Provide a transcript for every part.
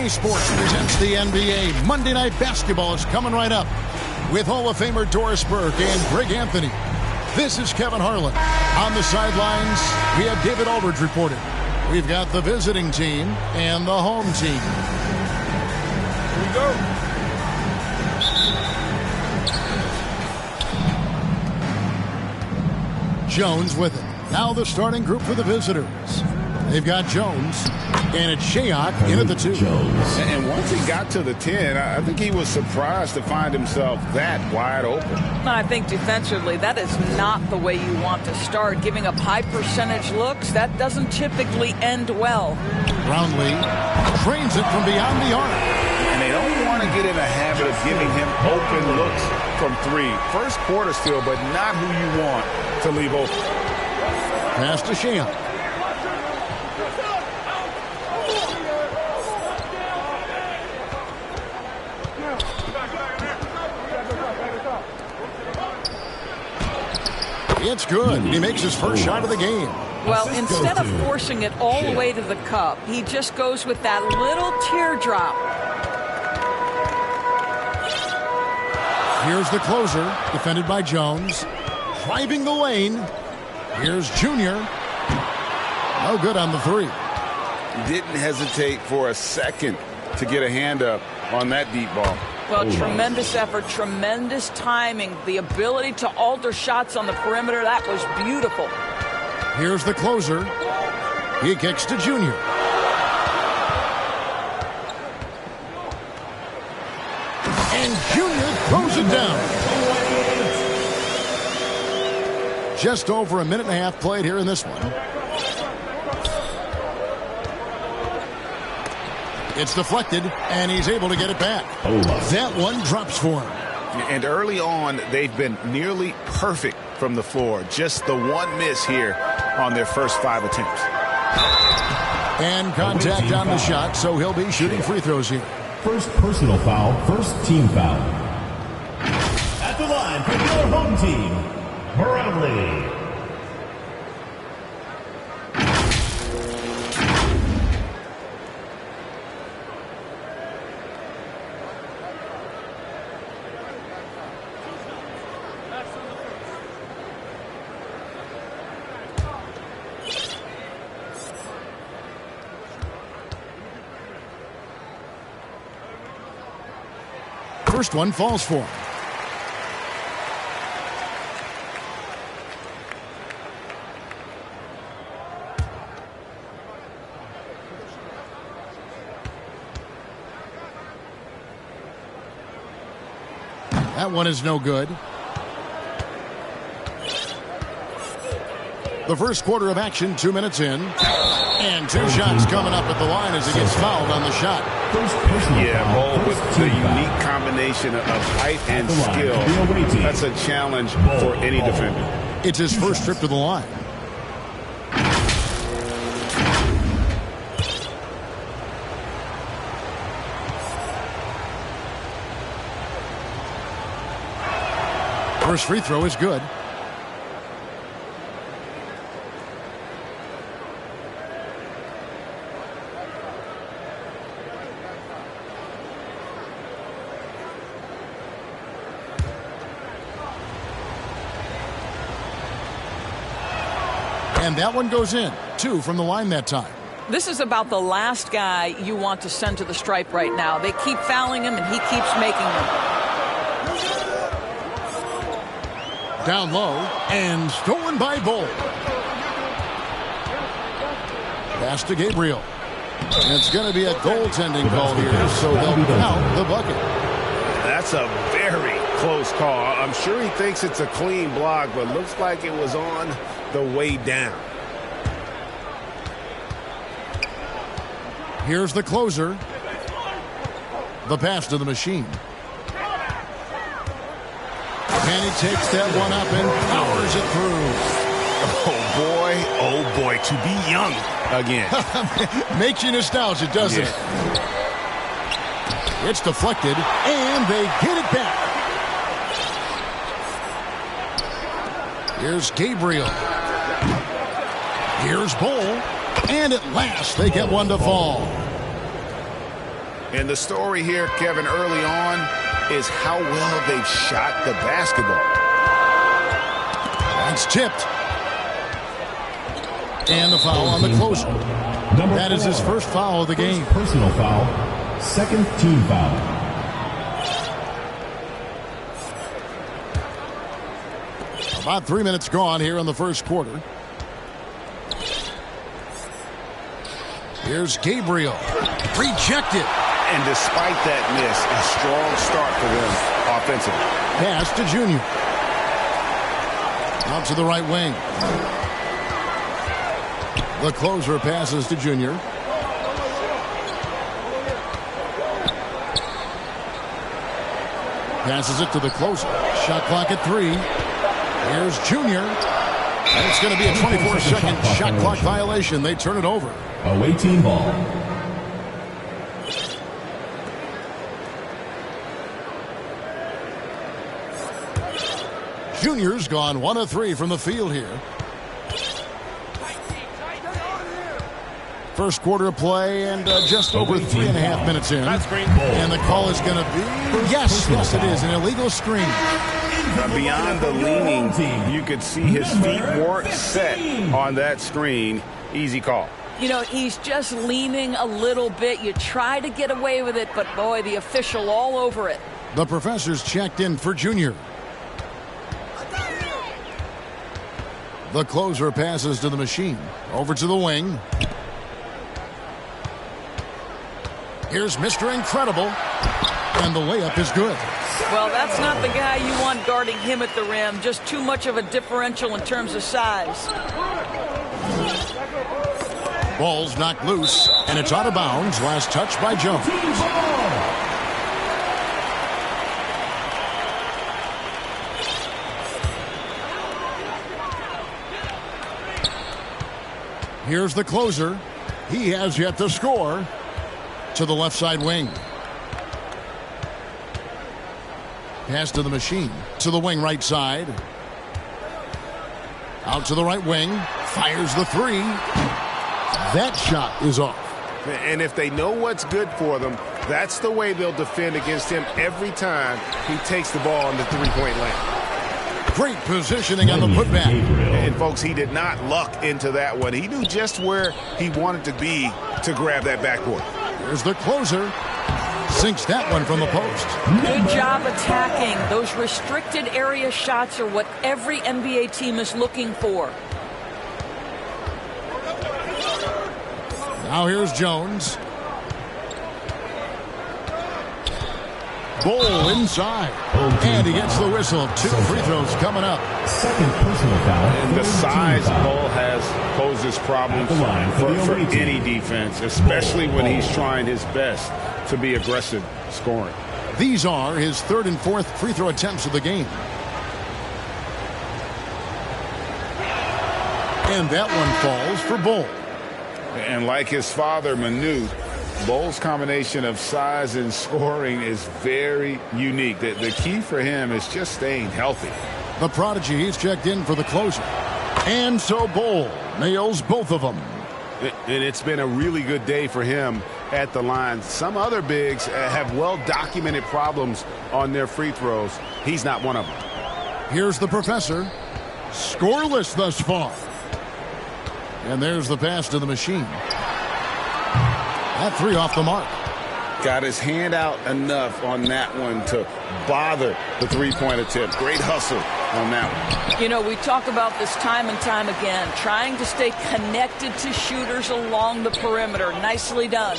EA Sports presents the NBA. Monday Night Basketball is coming right up with Hall of Famer Doris Burke and Greg Anthony. This is Kevin Harlan. On the sidelines, we have David Aldridge reporting. We've got the visiting team and the home team. Here we go. Jones with it. Now the starting group for the visitors. They've got Jones, and it's Shayok in at the 2. And once he got to the 10, I think he was surprised to find himself that wide open. I think defensively, that is not the way you want to start. Giving up high percentage looks, that doesn't typically end well. Brownlee trains it from beyond the arc. And they don't want to get in a habit of giving him open looks from 3. First quarter still, but not who you want to leave open. Pass to Shayok. It's good. He makes his first shot of the game. Well, instead of forcing it all the way to the cup, he just goes with that little teardrop. Here's the closer, defended by Jones. Driving the lane. Here's Junior. No good on the 3. Didn't hesitate for a second to get a hand up on that deep ball. Well, tremendous effort, tremendous timing. The ability to alter shots on the perimeter, that was beautiful. Here's the closer. He kicks to Junior. And Junior throws it down. Just over a minute and a half played here in this one. It's deflected, and he's able to get it back. That one drops for him. And early on, they've been nearly perfect from the floor. Just the one miss here on their first 5 attempts. And contact on the shot, so he'll be shooting free throws here. First personal foul, first team foul. At the line for your home team, Brownlee. First one falls for him. That one is no good. The first quarter of action, 2 minutes in. And 2 shots coming up at the line as he gets fouled on the shot. Yeah, Bo, with the unique combination of height and skill, that's a challenge for any defender. It's his first trip to the line. First free throw is good. And that one goes in. 2 from the line that time. This is about the last guy you want to send to the stripe right now. They keep fouling him, and he keeps making them. Down low, and stolen by Bull. Pass to Gabriel. And it's going to be a goaltending call here, so they'll count the bucket. That's a very close call. I'm sure he thinks it's a clean block, but looks like it was on the way down. Here's the closer. The pass to the machine. And he takes that one up and powers it through. Oh boy, to be young again. Makes you nostalgic, doesn't it? It's deflected, and they get it back. Here's Gabriel. Here's Bull. And at last, they get one to fall. And the story here, Kevin, early on is how well they've shot the basketball. That's tipped. And the foul on the closer. That is his first foul of the game. Personal foul. Second team foul. About 3 minutes gone here in the first quarter. Here's Gabriel. Rejected. And despite that miss, a strong start for them offensively. Pass to Junior. Out to the right wing. The closer passes to Junior. Passes it to the closer. Shot clock at 3. Here's Junior. And it's going to be a 24-second shot clock violation. They turn it over. Away team ball. Junior's gone 1 of 3 from the field here. First quarter of play and just over 3.5 minutes in. And the call is going to be, yes, it is, an illegal screen. Beyond the leaning, you could see his feet weren't set on that screen. Easy call. You know, he's just leaning a little bit. You try to get away with it, but boy, the official all over it. The professor's checked in for Junior. The closer passes to the machine. Over to the wing. Here's Mr. Incredible. And the layup is good. Well, that's not the guy you want guarding him at the rim. Just too much of a differential in terms of size. Ball's knocked loose, and it's out of bounds. Last touch by Jones. Here's the closer. He has yet to score. To the left side wing. Pass to the machine. To the wing right side. Out to the right wing. Fires the 3. That shot is off. And if they know what's good for them, that's the way they'll defend against him every time he takes the ball in the three-point lane. Great positioning on the putback. And, folks, he did not luck into that one. He knew just where he wanted to be to grab that backboard. Here's the closer. Sinks that one from the post. Good job attacking. Those restricted area shots are what every NBA team is looking for. Now here's Jones. Ball inside. And he gets the whistle. 2 free throws coming up. Second personal foul. And the size Ball has poses problems for any defense, especially when he's trying his best to be aggressive scoring. These are his 3rd and 4th free throw attempts of the game. And that one falls for Ball. And like his father, Manu, Ball's combination of size and scoring is very unique. The key for him is just staying healthy. The prodigy, he's checked in for the closer. And so Ball nails both of them. And it's been a really good day for him at the line. Some other bigs have well-documented problems on their free throws. He's not one of them. Here's the professor. Scoreless thus far. And there's the pass to the machine. That 3 off the mark. Got his hand out enough on that one to bother the three-point attempt. Great hustle on that one. You know, we talk about this time and time again, trying to stay connected to shooters along the perimeter. Nicely done.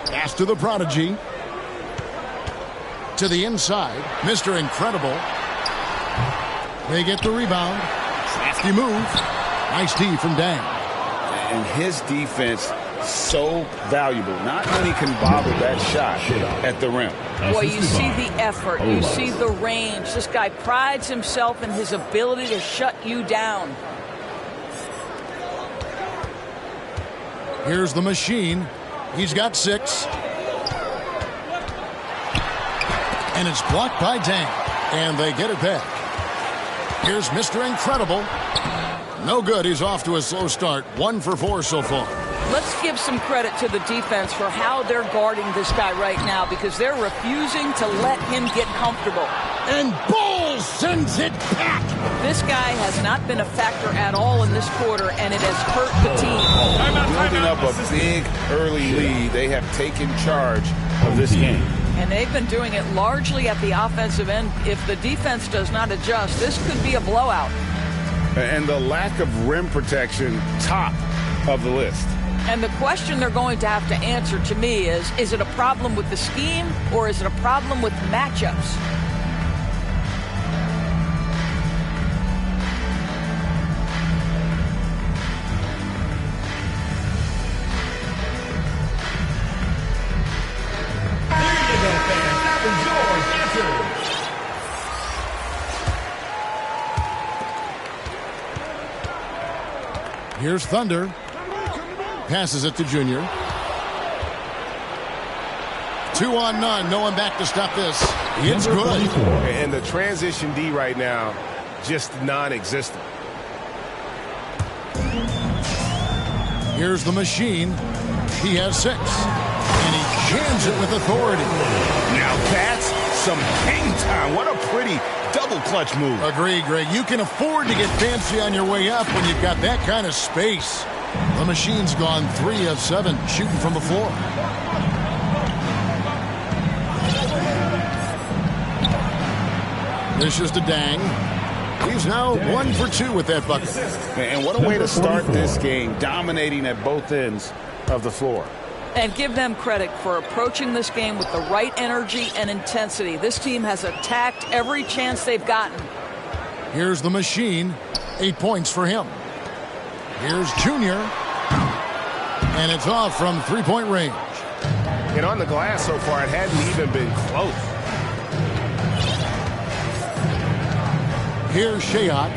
Pass to the prodigy. To the inside. Mr. Incredible. They get the rebound. Crafty move. Nice D from Dan. And his defense so valuable. Not many can bother that shot at the rim. Boy, you see the effort. You see the range. This guy prides himself in his ability to shut you down. Here's the machine. He's got 6. And it's blocked by Dan. And they get it back. Here's Mr. Incredible. No good. He's off to a slow start. 1 for 4 so far. Let's give some credit to the defense for how they're guarding this guy right now, because they're refusing to let him get comfortable. And Bowles sends it back. This guy has not been a factor at all in this quarter, and it has hurt the team. Building up a big early lead, they have taken charge of this game. And they've been doing it largely at the offensive end. If the defense does not adjust, this could be a blowout. And the lack of rim protection, top of the list. And the question they're going to have to answer to me is it a problem with the scheme, or is it a problem with matchups? Here's Thunder. Passes it to Junior. 2 on none. No one back to stop this. It's good. And the transition D right now, just non-existent. Here's the machine. He has 6. And he jams it with authority. Now that's some hang time. What a pretty double clutch move. Agree, Greg. You can afford to get fancy on your way up when you've got that kind of space. The machine's gone 3 of 7 shooting from the floor. This is to Dang. He's now 1 for 2 with that bucket. And what a way to start this game, dominating at both ends of the floor. And give them credit for approaching this game with the right energy and intensity. This team has attacked every chance they've gotten. Here's the machine. 8 points for him. Here's Junior. And it's off from three-point range. And on the glass so far, it hadn't even been close. Here's Shayok.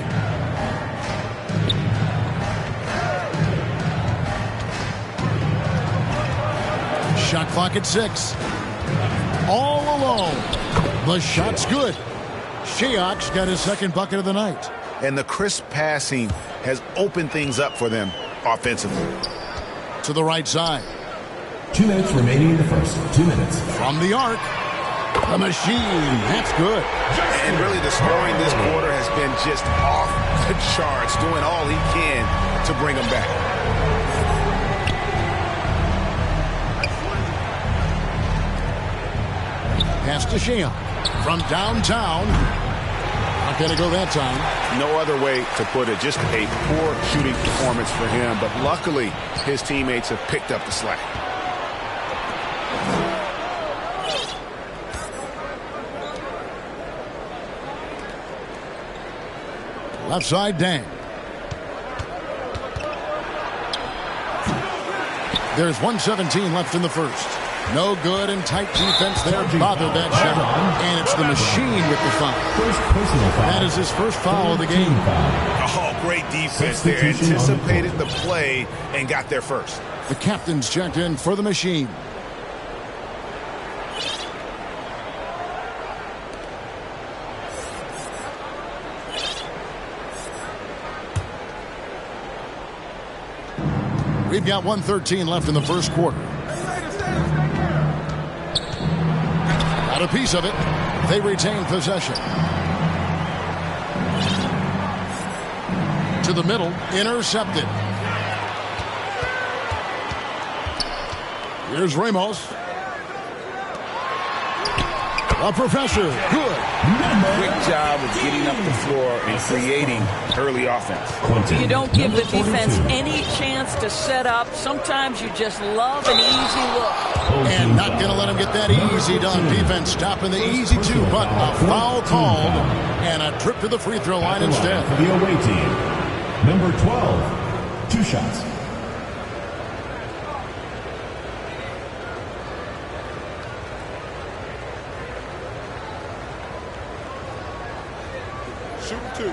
Shot clock at 6. All alone. The shot's good. Shayok's got his second bucket of the night. And the crisp passing has opened things up for them offensively. To the right side. 2 minutes remaining in the first. 2 minutes. From the arc. The machine. That's good. And really the scoring this quarter has been just off the charts, doing all he can to bring them back. Pass to Shayok. From downtown. Not going to go that time. No other way to put it. Just a poor shooting performance for him. But luckily, his teammates have picked up the slack. Left side, Dang. There's 1:17 left in the first. No good, and tight defense there bothered that shot. And it's the machine with the foul. That is his first foul of the game. Oh, great defense there. Anticipated the play and got there first. The captain's checked in for the machine. We've got 1:13 left in the first quarter. Got a piece of it. They retain possession. To the middle. Intercepted. Here's Ramos. A professor. Good. Quick job of getting up the floor and creating early offense. You don't give the defense any chance to set up. Sometimes you just love an easy look. And not going to let him get that easy done. Defense stopping the easy 2, but a foul called and a trip to the free throw line instead. For the away team, number 12, 2 shots. Shoot 2.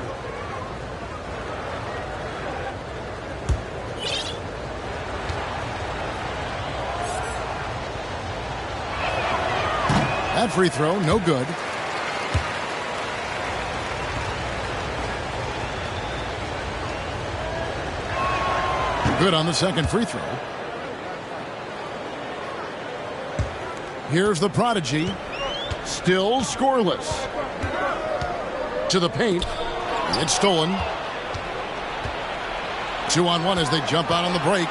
That free throw, no good. Good on the second free throw. Here's the prodigy. Still scoreless. To the paint. It's stolen. 2-on-1 as they jump out on the break.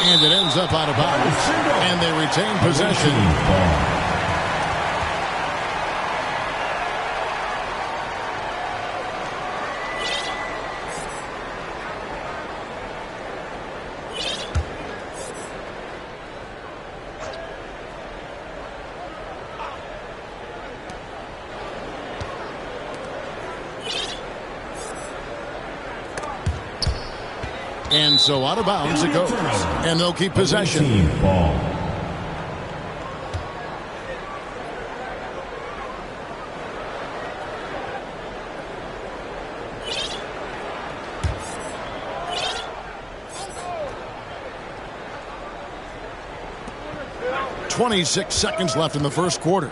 And it ends up out of bounds. And they retain possession. And so out of bounds it goes. And they'll keep possession. Ball. .26 seconds left in the first quarter.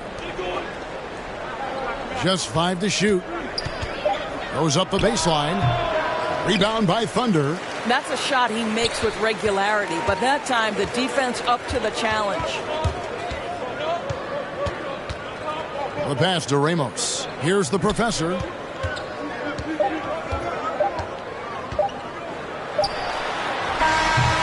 Just 5 to shoot. Goes up the baseline. Rebound by Thunder. That's a shot he makes with regularity, but that time the defense up to the challenge. The pass to Ramos. Here's the professor.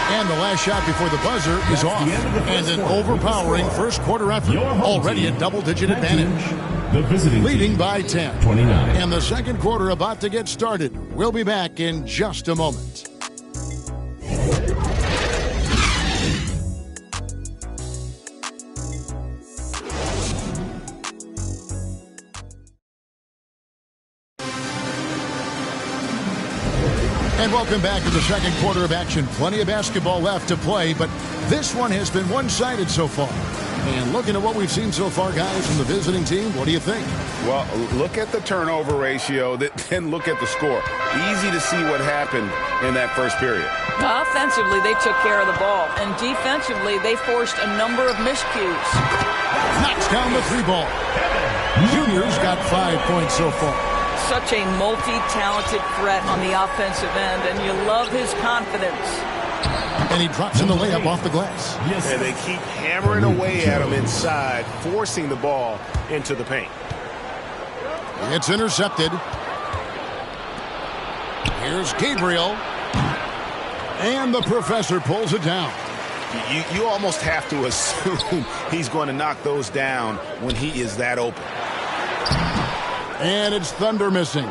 And the last shot before the buzzer is off. And an overpowering first quarter effort. Already a double-digit advantage. Leading by 10. 29. And the second quarter about to get started. We'll be back in just a moment. And welcome back to the second quarter of action. Plenty of basketball left to play, but this one has been one-sided so far. And looking at what we've seen so far, guys, from the visiting team, what do you think? Well, look at the turnover ratio, then look at the score. Easy to see what happened in that first period. Offensively, they took care of the ball. And defensively, they forced a number of miscues. Knocks down the three ball. Junior's got 5 points so far. Such a multi-talented threat on the offensive end, and you love his confidence. And he drops in the layup off the glass. Yes. And they keep hammering away at him inside, forcing the ball into the paint. It's intercepted. Here's Gabriel. And the professor pulls it down. You almost have to assume he's going to knock those down when he is that open. And it's Thunder missing.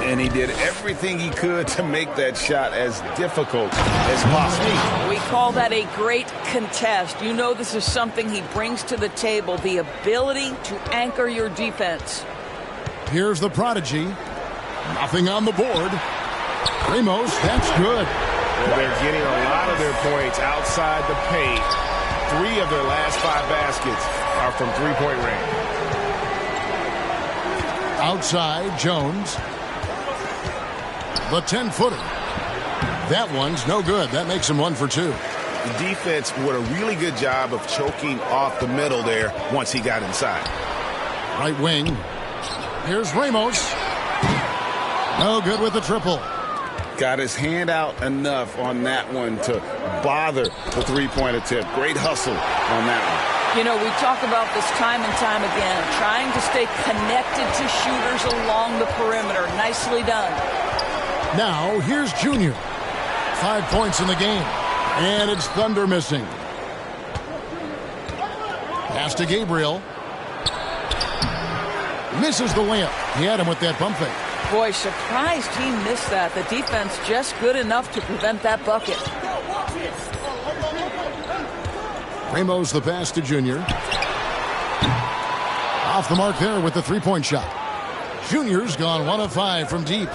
And he did everything he could to make that shot as difficult as possible. We call that a great contest. You know this is something he brings to the table, the ability to anchor your defense. Here's the prodigy. Nothing on the board. Ramos, that's good. Well, they're getting a lot of their points outside the paint. 3 of their last 5 baskets are from three-point range. Outside, Jones. The 10-footer. That one's no good. That makes him 1 for 2. The defense did a really good job of choking off the middle there once he got inside. Right wing. Here's Ramos. No good with the triple. Got his hand out enough on that one to bother the three-point attempt. Great hustle on that one. You know, we talk about this time and time again, trying to stay connected to shooters along the perimeter. Nicely done. Now, here's Junior. 5 points in the game. And it's Thunder missing. Pass to Gabriel. Misses the layup. He had him with that pump fake. Boy, surprised he missed that. The defense just good enough to prevent that bucket. Ramos the pass to Junior. Off the mark there with the three-point shot. Junior's gone 1 of 5 from deep.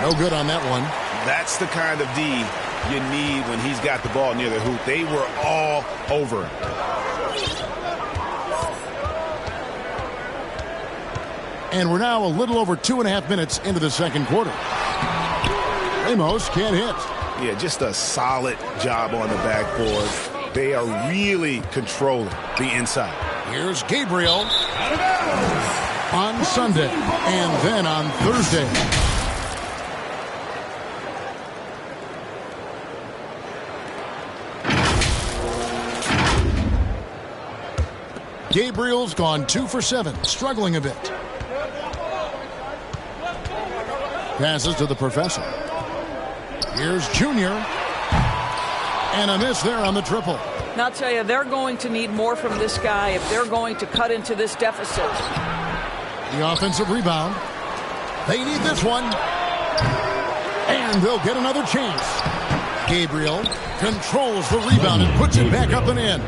No good on that one. That's the kind of D you need when he's got the ball near the hoop. They were all over him. And we're now a little over 2.5 minutes into the second quarter. Ramos can't hit. Yeah, just a solid job on the backboard. They are really controlling the inside. Here's Gabriel on Sunday and then on Thursday. Gabriel's gone 2 for 7, struggling a bit. Passes to the professor. Here's Junior. And a miss there on the triple. Now, I'll tell you, they're going to need more from this guy if they're going to cut into this deficit. The offensive rebound. They need this one. And they'll get another chance. Gabriel controls the rebound and puts it back up and in.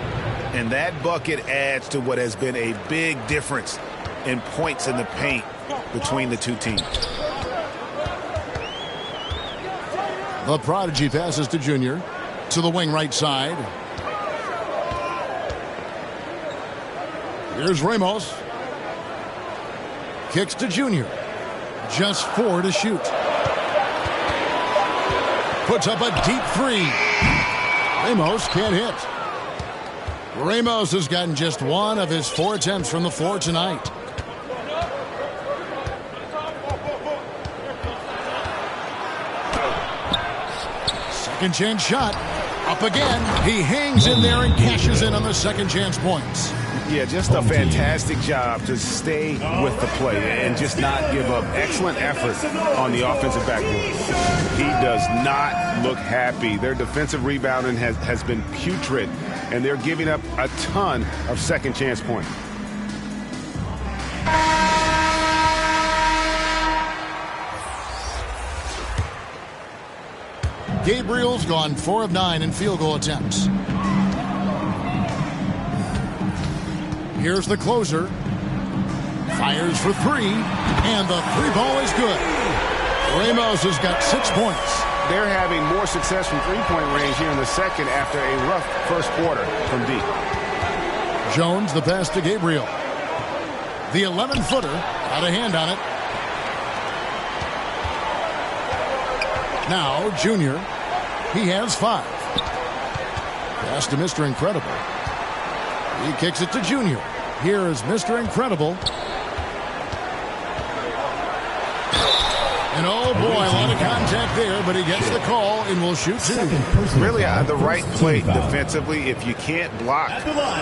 And that bucket adds to what has been a big difference in points in the paint between the two teams. The prodigy passes to Junior. To the wing right side. Here's Ramos. Kicks to Junior. Just 4 to shoot. Puts up a deep 3. Ramos can't hit. Ramos has gotten just 1 of his 4 attempts from the floor tonight. Second chance shot. Up again. He hangs in there and cashes in on the second chance points. Yeah, just a fantastic job to stay with the play and just not give up. Excellent effort on the offensive backboard. He does not look happy. Their defensive rebounding has been putrid, and they're giving up a ton of second chance points. Gabriel's gone 4 of 9 in field goal attempts. Here's the closer. Fires for 3, and the 3 ball is good. Ramos has got 6 points. They're having more success from three-point range here in the second after a rough first quarter from deep. Jones, the pass to Gabriel. The 11-footer, got a hand on it. Now, Junior, he has 5. Pass to Mr. Incredible. He kicks it to Junior. Here is Mr. Incredible. And oh boy, a lot of contact there, but he gets the call and will shoot 2. Really the right play defensively. If you can't block,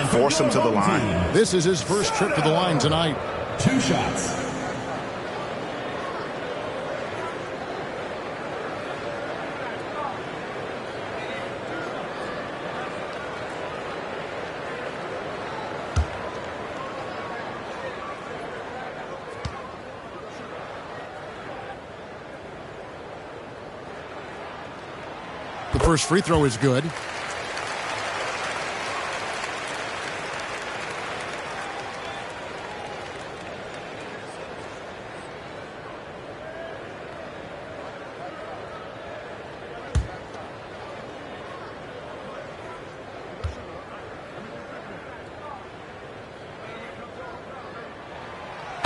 force him to the line. This is his first trip to the line tonight. 2 shots. The first free throw is good.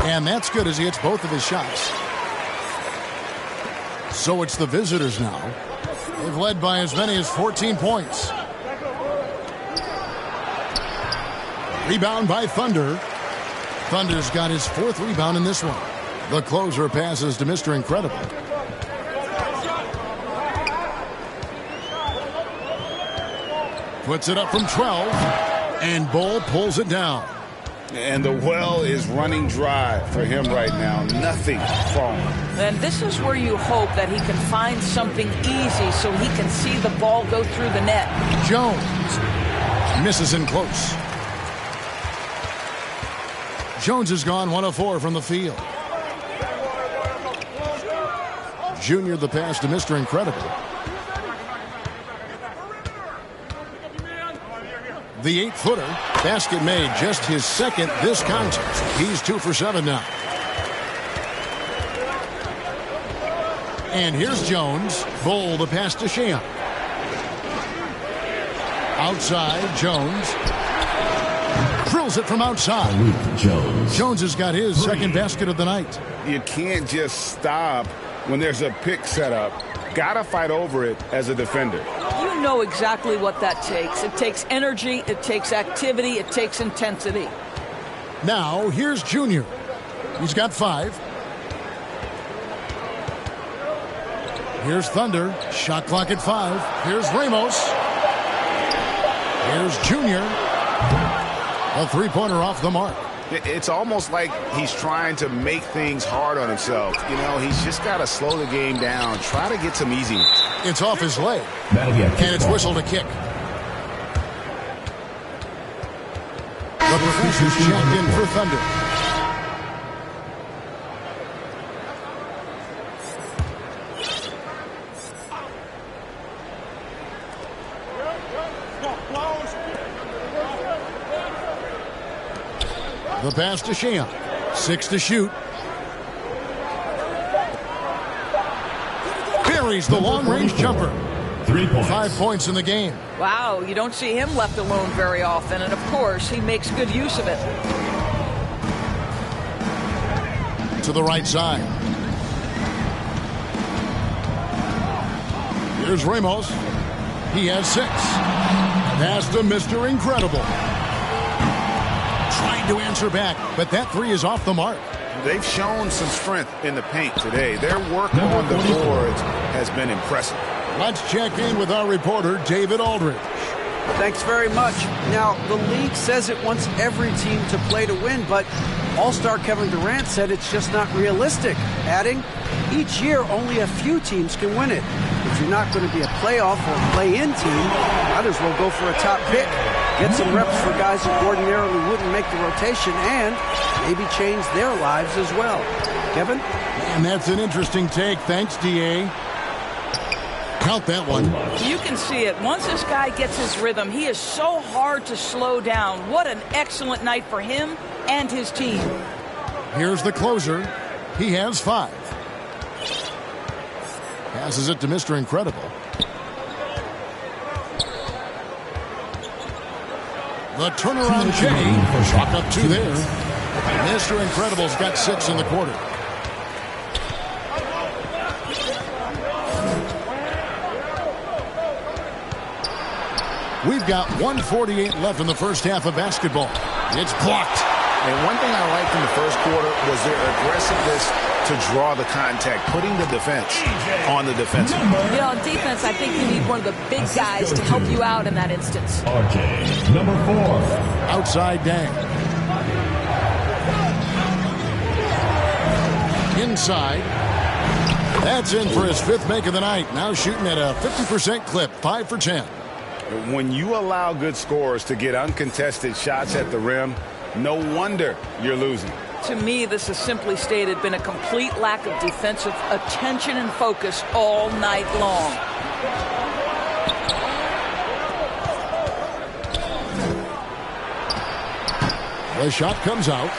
And that's good as he hits both of his shots. So it's the visitors now. They've led by as many as 14 points. Rebound by Thunder. Thunder's got his 4th rebound in this one. The closer passes to Mr. Incredible. Puts it up from 12. And Bull pulls it down. And the well is running dry for him right now. Nothing falling. And this is where you hope that he can find something easy so he can see the ball go through the net. Jones misses in close. Jones has gone 1 of 4 from the field. Junior the pass to Mr. Incredible. The 8-footer, basket made, just his 2nd this contest. He's 2 for 7 now. And here's Jones. Bull the pass to Sheehan. Outside, Jones. Drills it from outside. Jones has got his 2nd basket of the night. You can't just stop when there's a pick set up. Gotta fight over it as a defender. You know exactly what that takes. It takes energy, it takes activity, it takes intensity. Now, here's Junior. He's got 5. Here's Thunder. Shot clock at 5. Here's Ramos. Here's Junior. A three-pointer off the mark. It's almost like he's trying to make things hard on himself. You know, he's just got to slow the game down, try to get some easy ones. It's off his leg, and it's whistled a kick. The professor's checked in for Thunder. The pass to Sheehan. 6 to shoot. Buries the long-range jumper. 3 points. 5 points in the game. Wow, you don't see him left alone very often, and of course, he makes good use of it. To the right side. Here's Ramos. He has 6. Pass to Mr. Incredible. Trying to answer back, but that 3 is off the mark. They've shown some strength in the paint today. Their work on the boards has been impressive. Let's check in with our reporter, David Aldridge. Thanks very much. Now, the league says it wants every team to play to win, but All-Star Kevin Durant said it's just not realistic, adding, each year only a few teams can win it. If you're not going to be a playoff or play-in team, might as well go for a top pick. Get some reps for guys who ordinarily wouldn't make the rotation and maybe change their lives as well. Kevin? And that's an interesting take. Thanks, D.A. Count that one. You can see it. Once this guy gets his rhythm, he is so hard to slow down. What an excellent night for him and his team. Here's the closer. He has 5. Passes it to Mr. Incredible. The turnaround Jay. Chalk up 2 there. Mr. Incredible's got 6 in the quarter. We've got 1:48 left in the first half of basketball. It's blocked. And one thing I liked in the first quarter was their aggressiveness to draw the contact, putting the defense on the defensive. You know, on defense, I think you need one of the big guys to help you out in that instance. RJ, number 4. Outside Dang. Inside. That's in for his 5th make of the night. Now shooting at a 50% clip, 5 for 10. When you allow good scorers to get uncontested shots at the rim, no wonder you're losing. To me, this has simply stated been a complete lack of defensive attention and focus all night long. The shot comes out.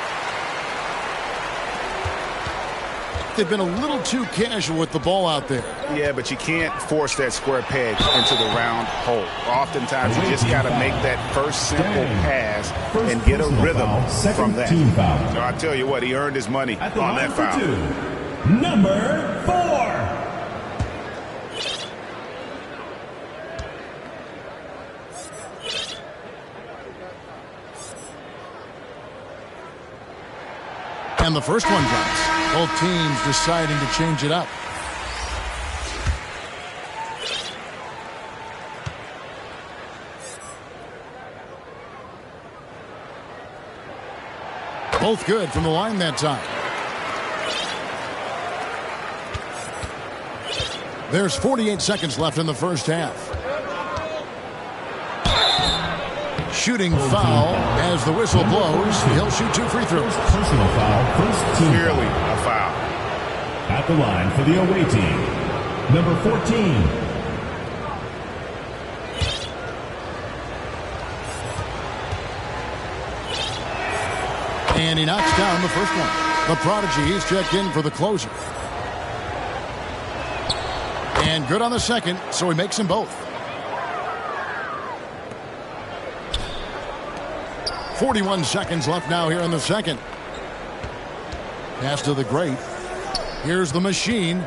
They've been a little too casual with the ball out there. Yeah, but you can't force that square peg into the round hole. Oftentimes, you just got to make that first simple pass and get a rhythm from that. So I tell you what, he earned his money on that foul. Number 4. And the first one drops. Both teams deciding to change it up. Both good from the line that time. There's 48 seconds left in the first half. Shooting foul as the whistle blows. He'll shoot 2 free throws. Personal foul, first team. Clearly a foul. At the line for the away team, number 14. And he knocks down the first one. The prodigy, he's checked in for the closer. And good on the second, so he makes them both. 41 seconds left now here in the second. Pass to the great. Here's the machine.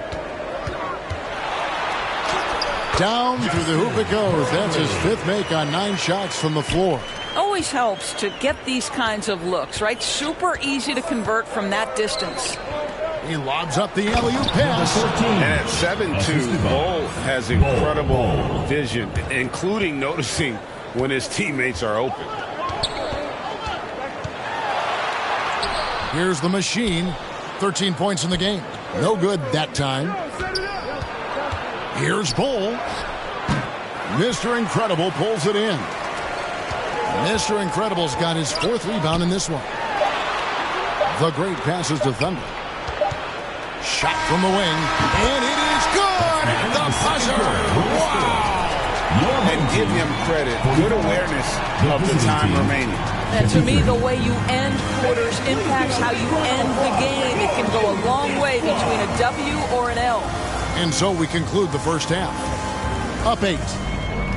Down through the hoop it goes. That's his 5th make on 9 shots from the floor. Always helps to get these kinds of looks, right? Super easy to convert from that distance. He lobs up the alley-oop pass. And at 7'2", Bull has incredible vision, including noticing when his teammates are open. Here's the machine. 13 points in the game. No good that time. Here's Bull. Mr. Incredible pulls it in. Mr. Incredible's got his 4th rebound in this one. The Great passes to Thunder. Shot from the wing, and it is good! The buzzer! Wow! And give him credit. Good awareness of the time remaining. And to me, the way you end quarters impacts how you end the game. It can go a long way between a W or an L. And so we conclude the first half. Up 8.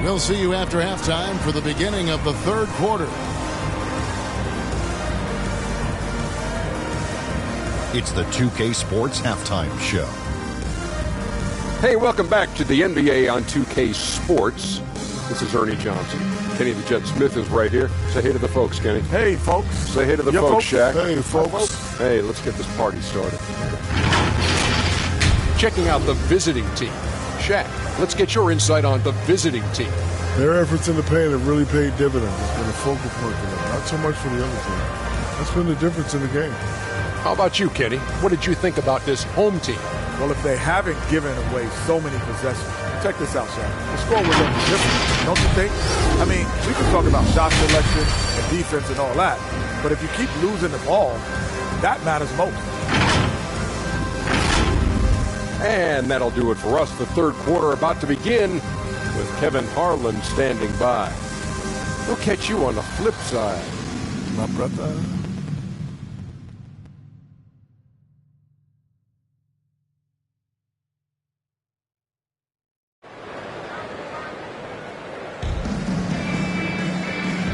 We'll see you after halftime for the beginning of the 3rd quarter. It's the 2K Sports Halftime Show. Hey, welcome back to the NBA on 2K Sports. This is Ernie Johnson. Kenny the Jet Smith is right here. Say hey to the folks, Kenny. Hey, folks. Say hey to the folks, Shaq. Hey, folks. Hey, let's get this party started. Checking out the visiting team. Shaq, let's get your insight on the visiting team. Their efforts in the paint have really paid dividends. It's been a focal point for them. Not so much for the other team. That's been the difference in the game. How about you, Kenny? What did you think about this home team? Well, if they haven't given away so many possessions, check this out, Shaq. The score was different, don't you think? I mean, we can talk about shot selection and defense and all that, but if you keep losing the ball, that matters most. And that'll do it for us. The 3rd quarter about to begin with Kevin Harlan standing by. We'll catch you on the flip side. My brother.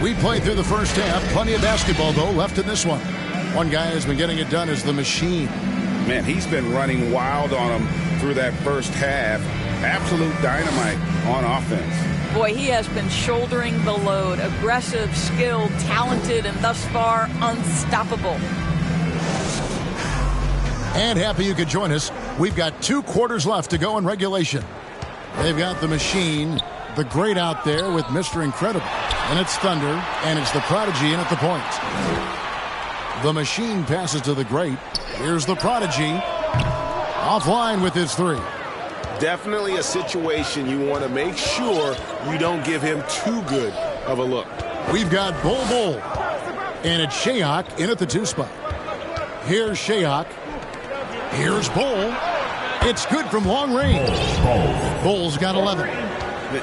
We played through the first half. Plenty of basketball, though, left in this one. One guy has been getting it done is the machine. Man, he's been running wild on him through that first half. Absolute dynamite on offense. Boy, he has been shouldering the load. Aggressive, skilled, talented, and thus far unstoppable. And happy you could join us. We've got 2 quarters left to go in regulation. They've got the machine, the Great out there with Mr. Incredible. And it's Thunder, and it's the Prodigy in at the point. The machine passes to the Great. Here's the Prodigy. Offline with his 3. Definitely a situation you want to make sure you don't give him too good of a look. We've got Bull. And it's Shayok in at the 2 spot. Here's Shayok. Here's Bull. It's good from long range. Bull's got 11.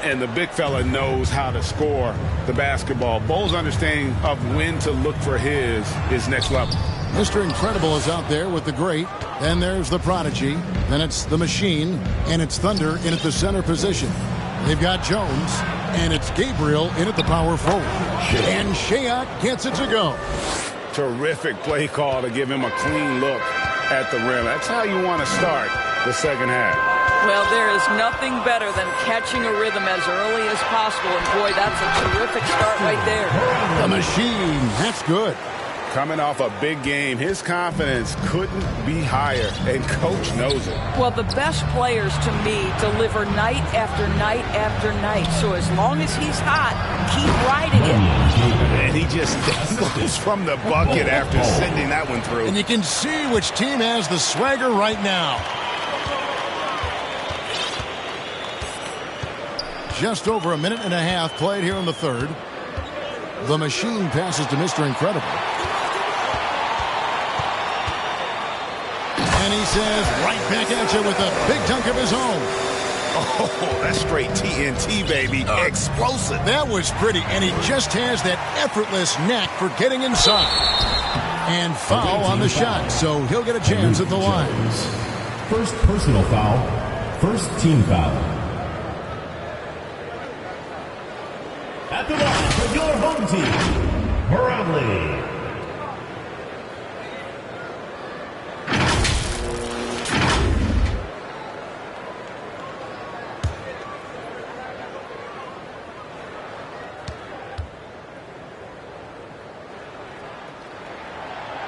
And the big fella knows how to score the basketball. Bull's understanding of when to look for his is next level. Mr. Incredible is out there with the Great. Then there's the Prodigy. Then it's the machine. And it's Thunder in at the center position. They've got Jones. And it's Gabriel in at the power forward. And Shayok gets it to go. Terrific play call to give him a clean look at the rim. That's how you want to start the second half. Well, there is nothing better than catching a rhythm as early as possible. And, boy, that's a terrific start right there. The machine. That's good. Coming off a big game, his confidence couldn't be higher, and Coach knows it. Well, the best players, to me, deliver night after night after night. So as long as he's hot, keep riding it. And he just goes from the bucket after sending that one through. And you can see which team has the swagger right now. Just over a minute and a half played here in the 3rd. The machine passes to Mr. Incredible. And he says right back at you with a big dunk of his own. Oh, that's straight TNT, baby. Explosive. That was pretty, and he just has that effortless knack for getting inside. And foul on the shot, so he'll get a chance at the line. First personal foul, first team foul. At the line for your home team, Bradley.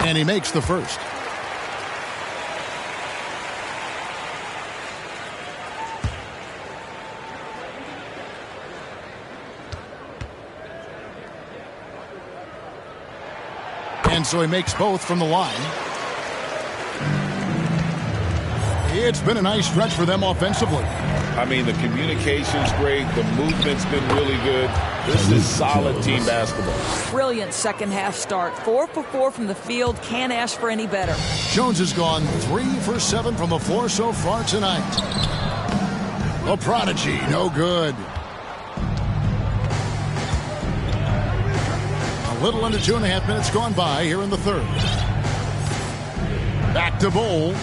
And he makes the first. And so he makes both from the line. It's been a nice stretch for them offensively. I mean, the communication's great. The movement's been really good. This is solid team basketball. Brilliant second half start. 4 for 4 from the field. Can't ask for any better. Jones has gone 3 for 7 from the floor so far tonight. A prodigy, no good. A little under 2.5 minutes gone by here in the third. Back to Bowl.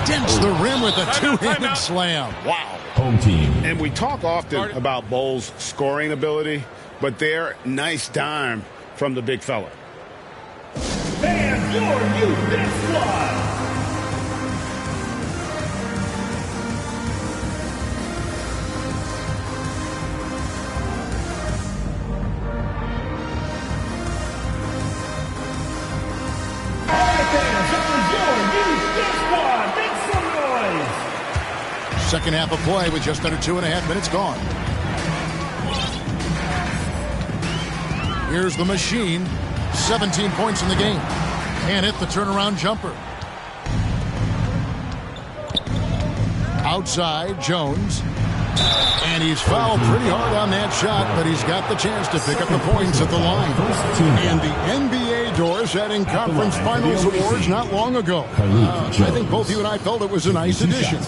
Dents the rim with a two-handed slam. Wow. Home team. And we talk often about Bowles' scoring ability, but they're nice dime from the big fella. And your youth next one. Second half of play with just under 2.5 minutes gone. Here's the machine. 17 points in the game. And hit the turnaround jumper. Outside, Jones. And he's fouled pretty hard on that shot, but he's got the chance to pick up the points at the line. And the NBA doors adding conference finals awards not long ago. I think both you and I felt it was a nice addition.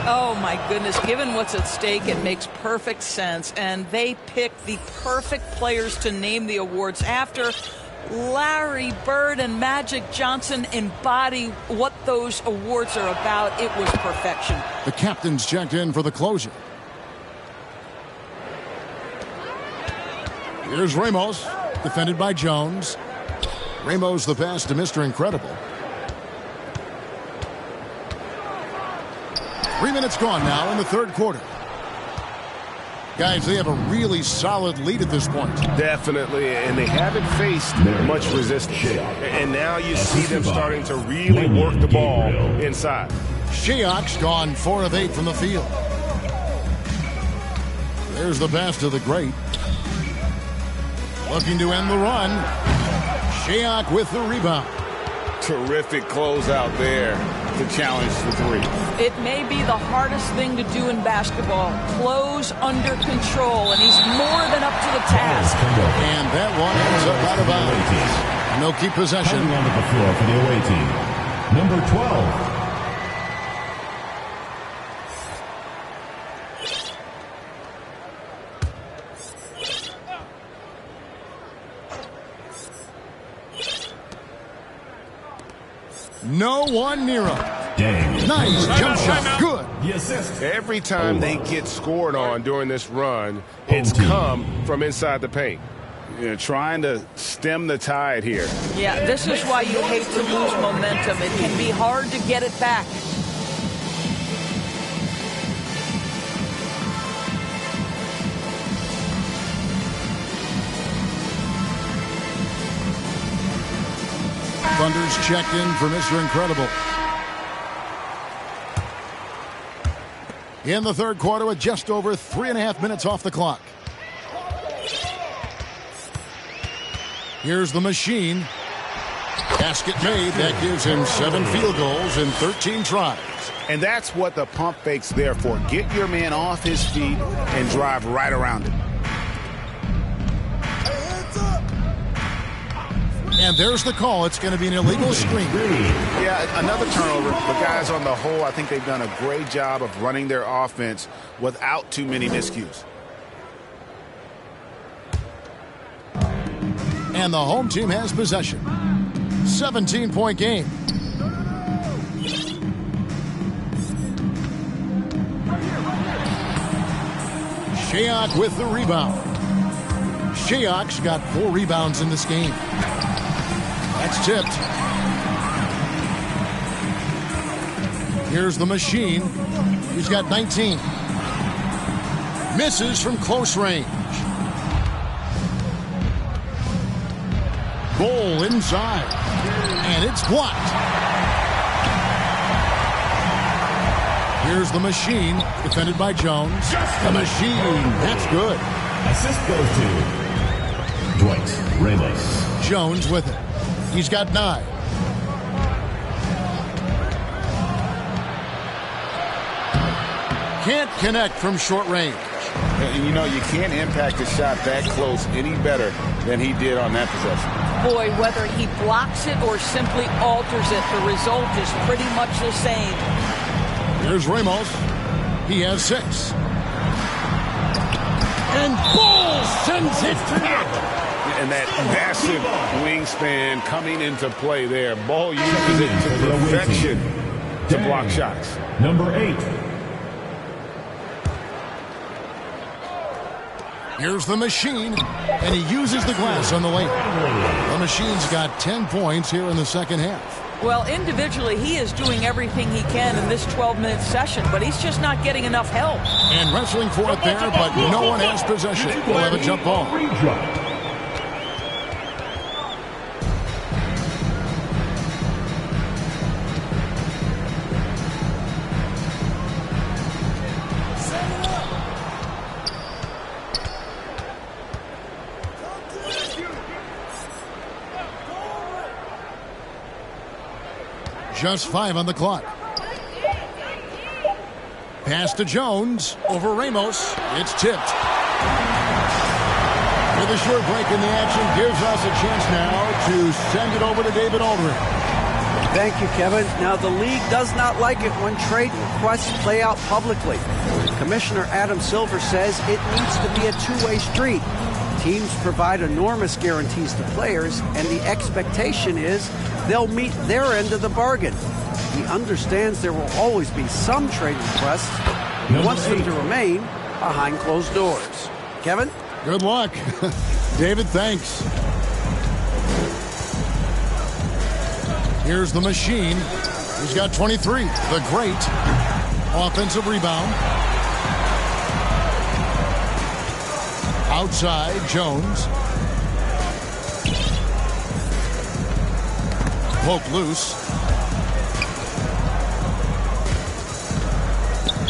Oh, my goodness. Given what's at stake, it makes perfect sense. And they picked the perfect players to name the awards after. Larry Bird and Magic Johnson embody what those awards are about. It was perfection. The captain's checked in for the closer. Here's Ramos, defended by Jones. Ramos the pass to Mr. Incredible. 3 minutes gone now in the third quarter. Guys, they have a really solid lead at this point. Definitely, and they haven't faced much resistance. And now you see them starting to really work the ball inside. Shayok's gone 4 of 8 from the field. There's the pass to the great. Looking to end the run. Shayok with the rebound. Terrific closeout there to challenge the three. It may be the hardest thing to do in basketball. Close under control, and he's more than up to the task. And that one ends up out of bounds. No keep possession. Coming onto the floor for the away team, number 12. No one near him. Dang. Nice jump shot. Good. The assist. Every time they get scored on during this run, it's come from inside the paint. You know, trying to stem the tide here. Yeah, this is why you hate to lose momentum. It can be hard to get it back. Thunder's checked in for Mr. Incredible. In the third quarter with just over 3.5 minutes off the clock. Here's the machine. Basket made. That gives him 7 field goals in 13 tries. And that's what the pump fake's there for. Get your man off his feet and drive right around him. And there's the call. It's going to be an illegal screen. Yeah, another turnover. But guys, on the whole, I think they've done a great job of running their offense without too many miscues. And the home team has possession. 17-point game. Shayok with the rebound. Shayok's got 4 rebounds in this game. That's tipped. Here's the machine. He's got 19. Misses from close range. Goal inside. And it's blocked. Here's the machine, defended by Jones. The machine, that's good. Assist goes to Dwight Ramos. Jones with it. He's got 9. Can't connect from short range. You know, you can't impact a shot that close any better than he did on that possession. Boy, whether he blocks it or simply alters it, the result is pretty much the same. Here's Ramos. He has 6. And Ball sends it back. And that massive wingspan coming into play there. Ball uses it to perfection to block shots. Number 8. Here's the machine, and he uses the glass on the lane. The machine's got 10 points here in the second half. Well, individually, he is doing everything he can in this 12-minute session, but he's just not getting enough help. And wrestling for it there, but no one has possession. We'll have a jump ball. Just 5 on the clock. Pass to Jones over Ramos. It's tipped. With a short break in the action, gives us a chance now to send it over to David Aldridge. Thank you, Kevin. Now, the league does not like it when trade requests play out publicly. Commissioner Adam Silver says it needs to be a two-way street. Teams provide enormous guarantees to players, and the expectation is they'll meet their end of the bargain. He understands there will always be some trade requests. He wants them to remain behind closed doors. Kevin? Good luck. David, thanks. Here's the machine. He's got 23. The great offensive rebound. Outside, Jones. Poke loose.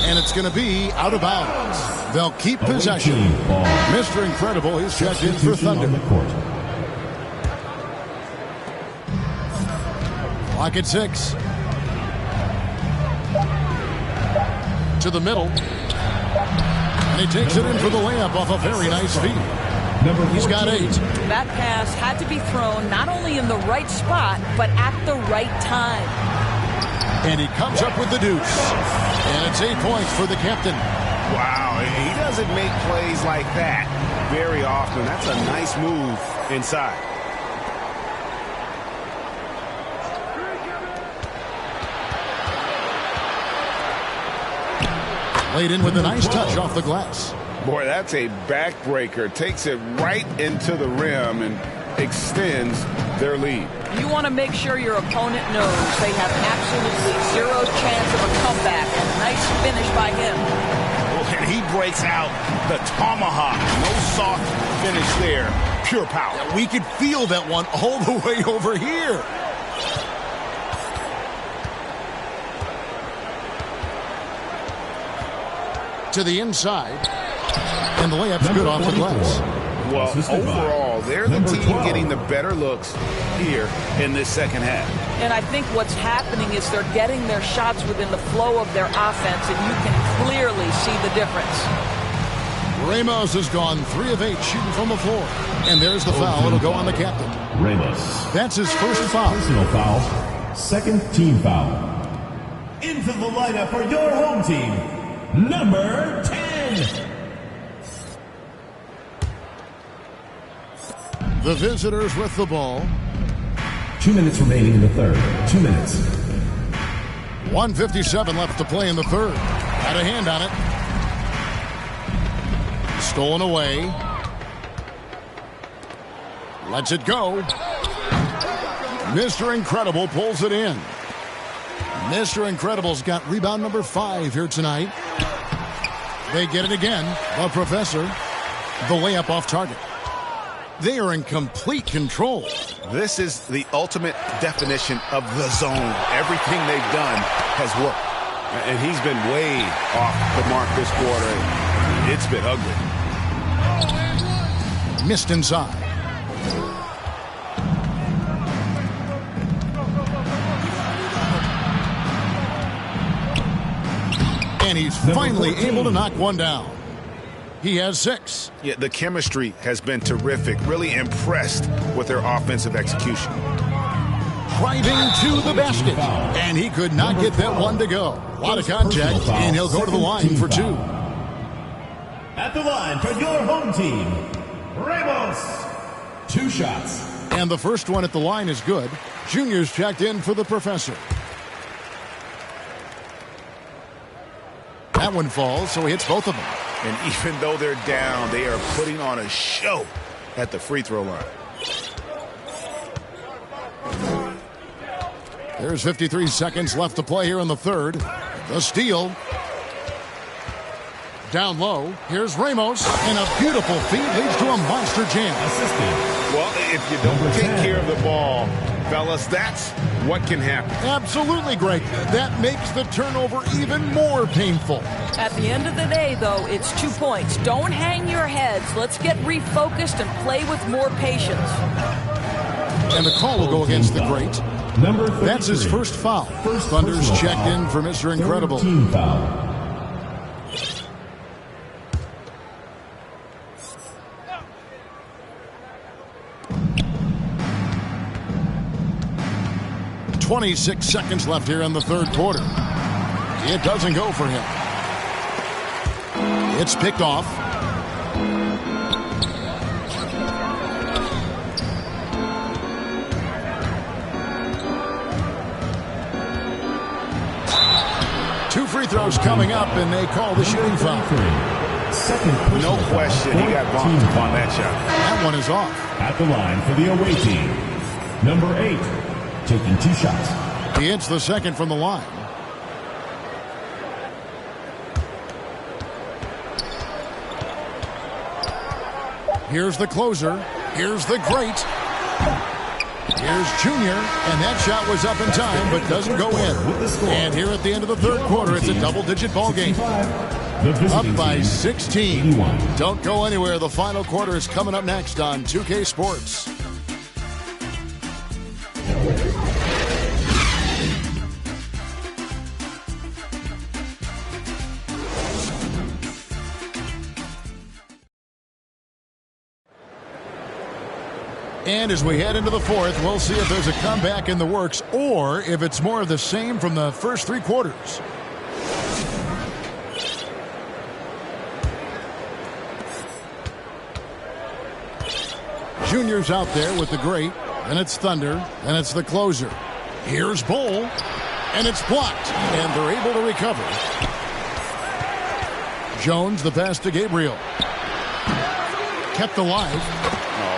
And it's going to be out of bounds. They'll keep possession. Mr. Incredible is checked in for Thunder. Clock at 6. To the middle. And he takes it in for the layup off a very nice feed. He's got 8. That pass had to be thrown not only in the right spot, but at the right time. And he comes up with the deuce. And it's 8 points for the captain. Wow, he doesn't make plays like that very often. That's a nice move inside. Laid in with a nice touch off the glass. Boy, that's a backbreaker. Takes it right into the rim and extends their lead. You want to make sure your opponent knows they have absolutely zero chance of a comeback. And nice finish by him. And he breaks out the tomahawk. No soft finish there. Pure power. Yeah, we could feel that one all the way over here. To the inside. And the layup's good off the glass. Well, overall, they're the team getting the better looks here in this second half. And I think what's happening is they're getting their shots within the flow of their offense, and you can clearly see the difference. Ramos has gone 3 of 8 shooting from the floor. And there's the foul. It'll go on the captain. Ramos. That's his first foul. Personal foul. Second team foul. Into the lineup for your home team, number 10. The visitors with the ball. 2 minutes remaining in the third. 2 minutes. 1:57 left to play in the third. Had a hand on it. Stolen away. Lets it go. Mr. Incredible pulls it in. Mr. Incredible's got rebound number 5 here tonight. They get it again. The Professor. The layup off target. They are in complete control. This is the ultimate definition of the zone. Everything they've done has worked. And he's been way off the mark this quarter. It's been ugly. Missed inside. And he's finally able to knock one down. He has 6. Yeah, the chemistry has been terrific. Really impressed with their offensive execution. Driving to the basket. And he could not get that one to go. A lot of contact, and he'll go to the line for 2. At the line for your home team, Ramos. 2 shots. And the first one at the line is good. Junior's checked in for the professor. That one falls, so he hits both of them. And even though they're down, they are putting on a show at the free throw line. There's 53 seconds left to play here in the third. The steal. Down low. Here's Ramos. And a beautiful feed leads to a monster jam. Well, if you don't take care of the ball, fellas, that's what can happen. Absolutely, Greg. That makes the turnover even more painful. At the end of the day, though, it's 2 points. Don't hang your heads. Let's get refocused and play with more patience. And the call will go against the great. That's his first foul. Thunder's checked in for Mr. Incredible. Team foul. .26 seconds left here in the third quarter. It doesn't go for him. It's picked off. Two free throws coming up, and they call the shooting foul. No question, he got bumped on that shot. That one is off. At the line for the away team, number 8, taking 2 shots. He hits the second from the line. Here's the closer. Here's the great. Here's Junior, and that shot was up in time, but doesn't go in. And here at the end of the third quarter, it's a double-digit ball game. Up by 16. Don't go anywhere. The final quarter is coming up next on 2K Sports. And as we head into the fourth, we'll see if there's a comeback in the works or if it's more of the same from the first 3 quarters. Junior's out there with the great, and it's Thunder, and it's the closer. Here's Bull, and it's blocked, and they're able to recover. Jones, the pass to Gabriel. Kept alive.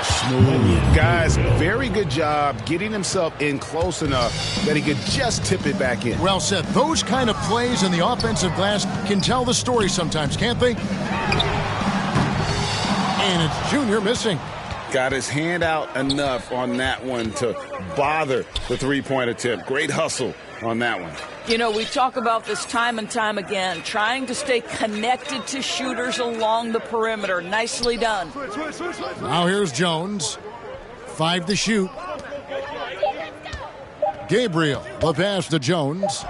Smooth. Guys, very good job getting himself in close enough that he could just tip it back in. Well said. Those kind of plays in the offensive glass can tell the story sometimes, can't they? And it's Junior missing. Got his hand out enough on that one to bother the three-point attempt. Great hustle on that one. You know, we talk about this time and time again, trying to stay connected to shooters along the perimeter. Nicely done. Now here's Jones. 5 to shoot. Gabriel, the pass to Jones.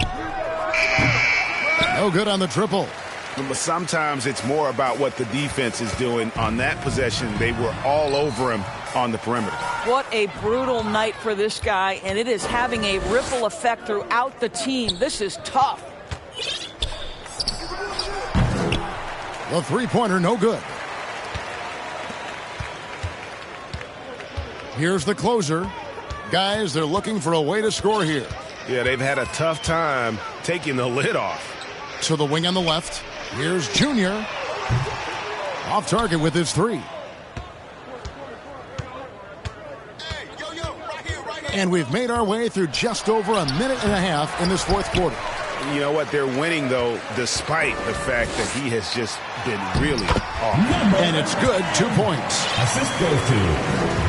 No good on the triple. But sometimes it's more about what the defense is doing. On that possession, they were all over him on the perimeter. What a brutal night for this guy, and it is having a ripple effect throughout the team. This is tough. The three-pointer, no good. Here's the closer. Guys, they're looking for a way to score here. Yeah, they've had a tough time taking the lid off. To the wing on the left. Here's Junior. Off target with his 3. And we've made our way through just over a minute and a half in this fourth quarter. You know what? They're winning, though, despite the fact that he has just been really off. And it's good. 2 points. Assist goes to...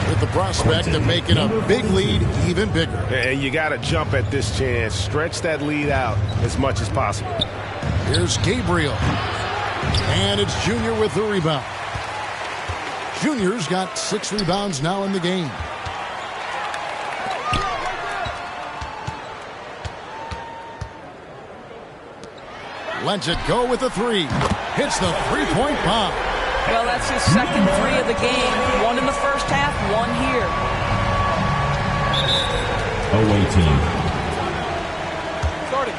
With the prospect of making a big lead even bigger. And you got to jump at this chance. Stretch that lead out as much as possible. Here's Gabriel. And it's Junior with the rebound. Junior's got 6 rebounds now in the game. Lets it go with the 3. Hits the three-point bomb. Well, that's his second 3 of the game. 1 in the first half, 1 here. Away team. Starting.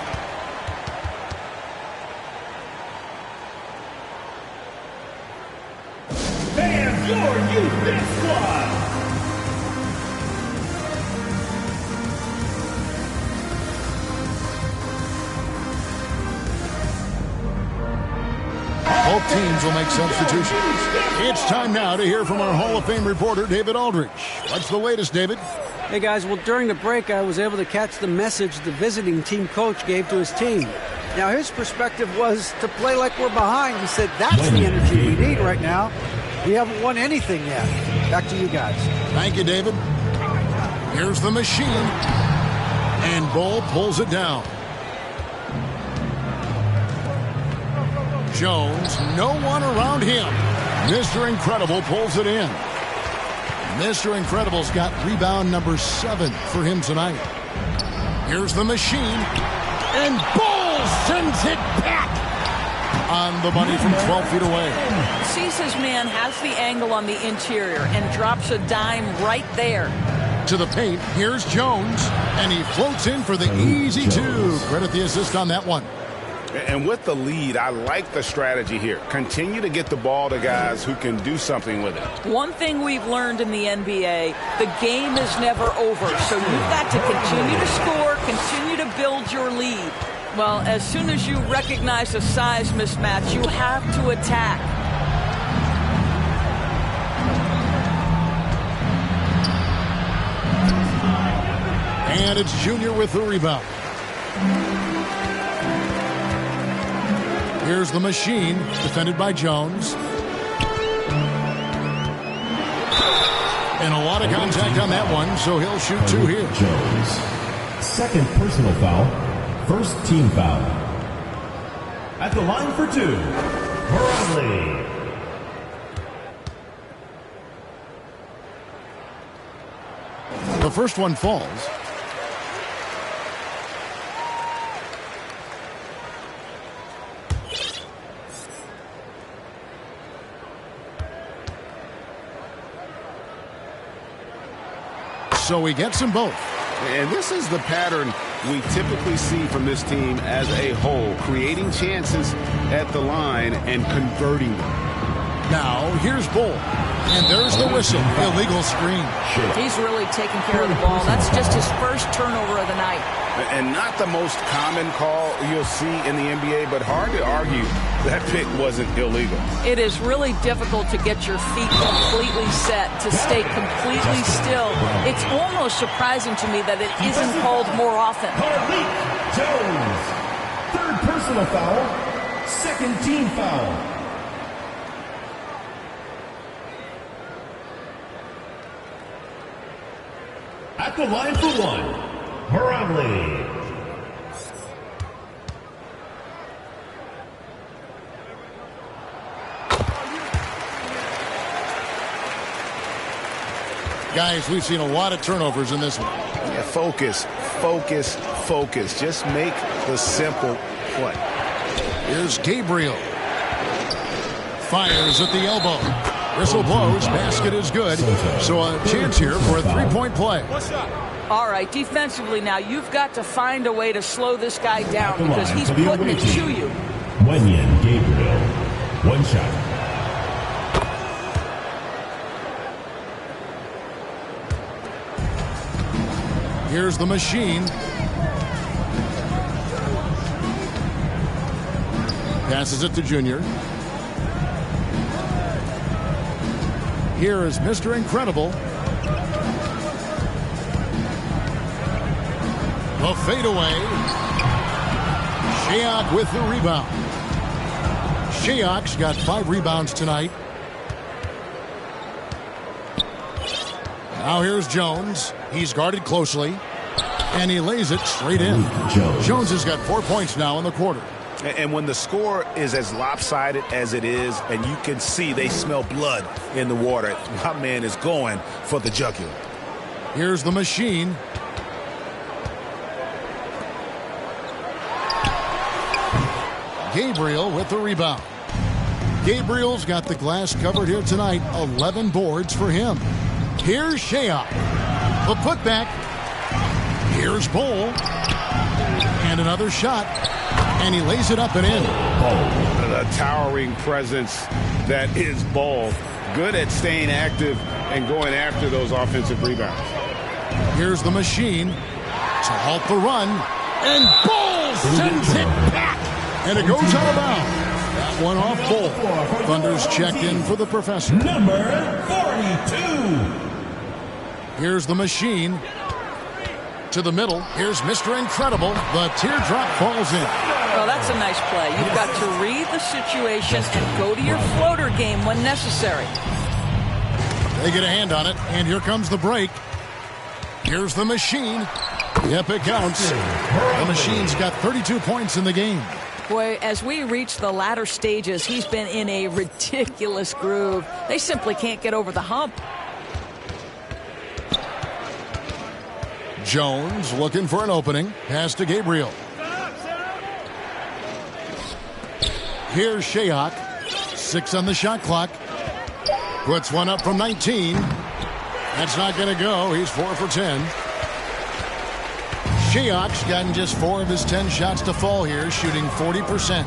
And your youth big squad. Both teams will make substitutions. It's time now to hear from our Hall of Fame reporter, David Aldridge. What's the latest, David? Hey, guys, well, during the break, I was able to catch the message the visiting team coach gave to his team. Now, his perspective was to play like we're behind. He said that's the energy we need right now. We haven't won anything yet. Back to you guys. Thank you, David. Here's the machine. And Bull pulls it down. Jones, no one around him. Mr. Incredible pulls it in. Mr. Incredible's got rebound number 7 for him tonight. Here's the machine. And Bull sends it back. On the money from 12 feet away. Sees his man, has the angle on the interior, and drops a dime right there. To the paint, here's Jones. And he floats in for the easy 2. Credit the assist on that one. And with the lead, I like the strategy here. Continue to get the ball to guys who can do something with it. One thing we've learned in the NBA, the game is never over. So you've got to continue to score, continue to build your lead. Well, as soon as you recognize a size mismatch, you have to attack. And it's Junior with the rebound. Here's the machine, defended by Jones. And a lot of contact on that one, so he'll shoot 2 here. Jones. Second personal foul. First team foul. At the line for 2, Bradley. The first one falls. So he gets them both. And this is the pattern we typically see from this team as a whole, creating chances at the line and converting them. Now, here's Bull. And there's the whistle. Illegal screen. He's really taking care of the ball. That's just his first turnover of the night. And not the most common call you'll see in the NBA, but hard to argue that pick wasn't illegal. It is really difficult to get your feet completely set, to stay completely still. It's almost surprising to me that it isn't called more often. Jones. Third personal foul. Second team foul. At the line for 1, Bradley. Guys, we've seen a lot of turnovers in this one. Yeah, focus, focus, focus. Just make the simple play. Here's Gabriel. Fires at the elbow. Whistle blows. Basket is good. So a chance here for a 3-point play. All right, defensively now, you've got to find a way to slow this guy down because he's putting it to you. Wenyan Gabriel. One shot. Here's the machine. Passes it to Junior. Here is Mr. Incredible. The fadeaway. Shayok with the rebound. Shayok's got 5 rebounds tonight. Now here's Jones. He's guarded closely. And he lays it straight in. Jones has got 4 points now in the quarter. And when the score is as lopsided as it is, and you can see they smell blood in the water, my man is going for the jugular. Here's the machine. Gabriel with the rebound. Gabriel's got the glass covered here tonight. 11 boards for him. Here's Shea. The putback. Here's Bull. And another shot. And he lays it up and in. The towering presence that is Bull. Good at staying active and going after those offensive rebounds. Here's the machine to halt the run. And Bull sends it back. And it goes out of bounds. That one off Bull. Thunder's checked in for the professor. Number 42. Here's the machine. To the middle. Here's Mr. Incredible. The teardrop falls in. Well, that's a nice play. You've got to read the situation and go to your floater game when necessary. They get a hand on it, and here comes the break. Here's the machine. Yep, it counts. The machine's got 32 points in the game. Boy, as we reach the latter stages, he's been in a ridiculous groove. They simply can't get over the hump. Jones looking for an opening. Pass to Gabriel. Here's Shayok. 6 on the shot clock. Puts one up from 19. That's not going to go. He's 4 for 10. Shayok's gotten just 4 of his 10 shots to fall here, shooting 40%.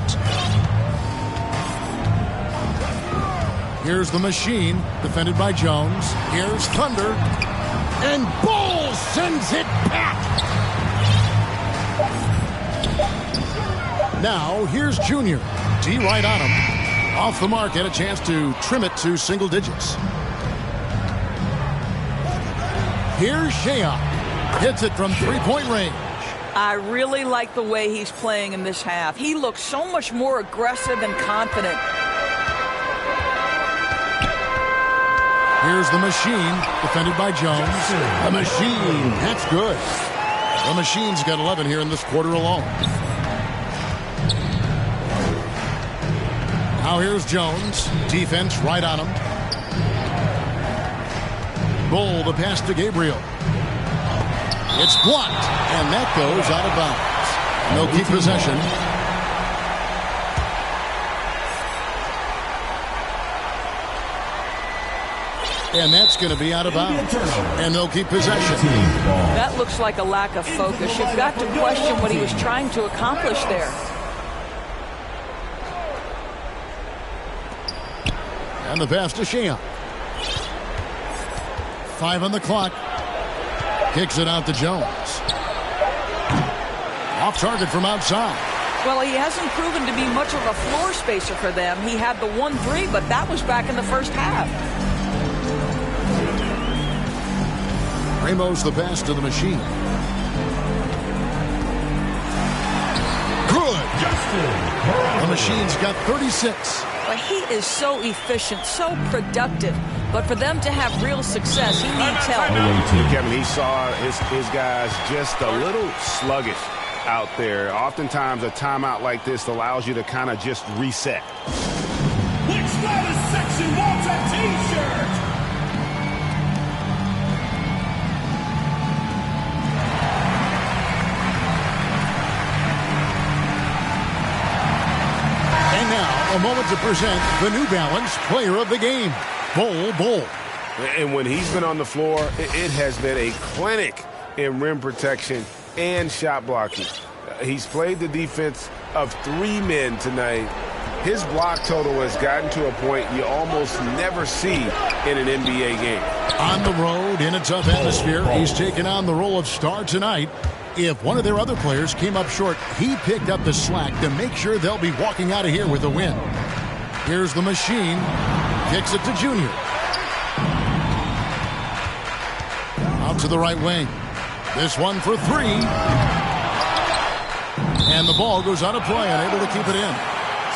Here's the machine, defended by Jones. Here's Thunder. And Bull sends it back. Now, here's Junior. D right on him. Off the mark, had a chance to trim it to single digits. Here's Shea. Hits it from three-point range. I really like the way he's playing in this half. He looks so much more aggressive and confident. Here's the machine, defended by Jones. The machine, that's good. The machine's got 11 here in this quarter alone. Now here's Jones. Defense right on him. Bull, the pass to Gabriel. It's blocked, and that goes out of bounds. They'll keep possession. And that's going to be out of bounds. And they'll keep possession. That looks like a lack of focus. You've got to question what he was trying to accomplish there. And the pass to Shea. 5 on the clock. Kicks it out to Jones. Off target from outside. Well, he hasn't proven to be much of a floor spacer for them. He had the 1-3, but that was back in the first half. Ramos the pass to the machine. Good. The machine's got 36. But he is so efficient, so productive. But for them to have real success, he needs help. Kevin, he saw his guys just a little sluggish out there. Oftentimes a timeout like this allows you to kind of just reset. Which latest section wants a t-shirt? And now, a moment to present the New Balance Player of the Game, Bull. And when he's been on the floor, it has been a clinic in rim protection and shot blocking. He's played the defense of 3 men tonight. His block total has gotten to a point you almost never see in an NBA game. On the road, in a tough atmosphere, he's taken on the role of star tonight. If one of their other players came up short, he picked up the slack to make sure they'll be walking out of here with a win. Here's the machine. Kicks it to Junior. Out to the right wing. This one for 3. And the ball goes out of play, unable to keep it in.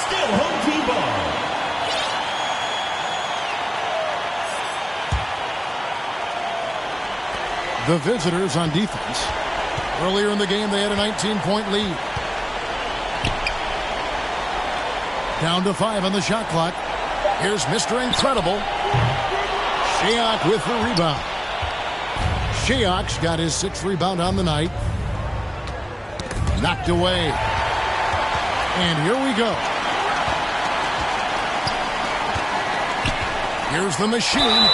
Still home team ball. The visitors on defense. Earlier in the game, they had a 19-point lead. Down to 5 on the shot clock. Here's Mr. Incredible. Shayok with the rebound. Shayok's got his 6th rebound on the night. Knocked away. And here we go. Here's the machine.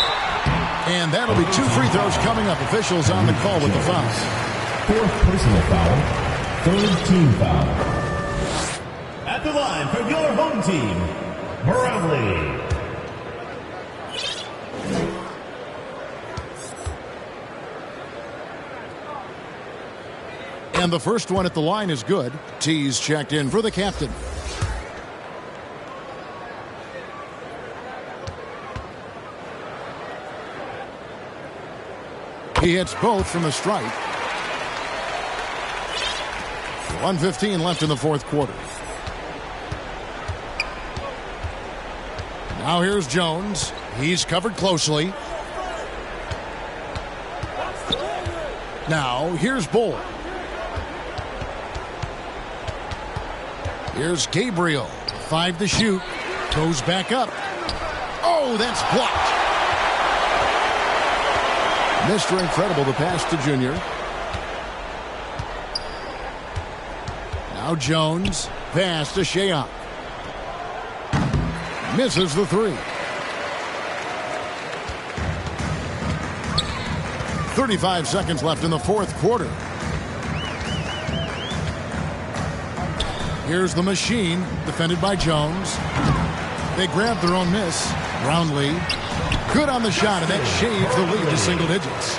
And that'll be 2 free throws coming up. Officials on the call with the foul. 4th personal foul. 3rd team foul. At the line for your home team, Bradley. And the first one at the line is good. T's checked in for the captain. He hits both from the stripe. 1:15 left in the 4th quarter. Now here's Jones. He's covered closely. Now here's Bull. Here's Gabriel. 5 to shoot. Goes back up. Oh, that's blocked. Mr. Incredible, the pass to Junior. Now Jones. Pass to Shayok. Misses the 3. 35 seconds left in the 4th quarter. Here's the machine, defended by Jones. They grab their own miss. Brownlee, good on the shot, and that shaves the lead to single digits.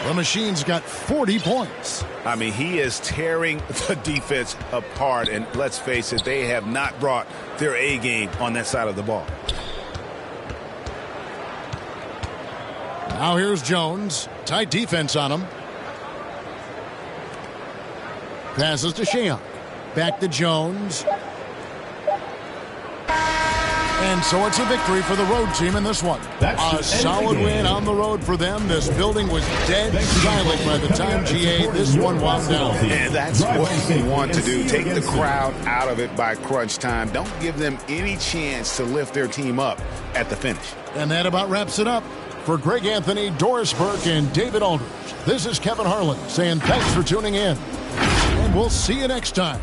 The machine's got 40 points. I mean, he is tearing the defense apart, and let's face it, they have not brought their A game on that side of the ball. Now here's Jones. Tight defense on him. Passes to Shayok. Back to Jones. And so it's a victory for the road team in this one. A solid win on the road for them. This building was dead silent by the time GA this one wound down. And that's what you want to do. Take the crowd out of it by crunch time. Don't give them any chance to lift their team up at the finish. And that about wraps it up. For Greg Anthony, Doris Burke, and David Aldridge, this is Kevin Harlan saying thanks for tuning in. And we'll see you next time.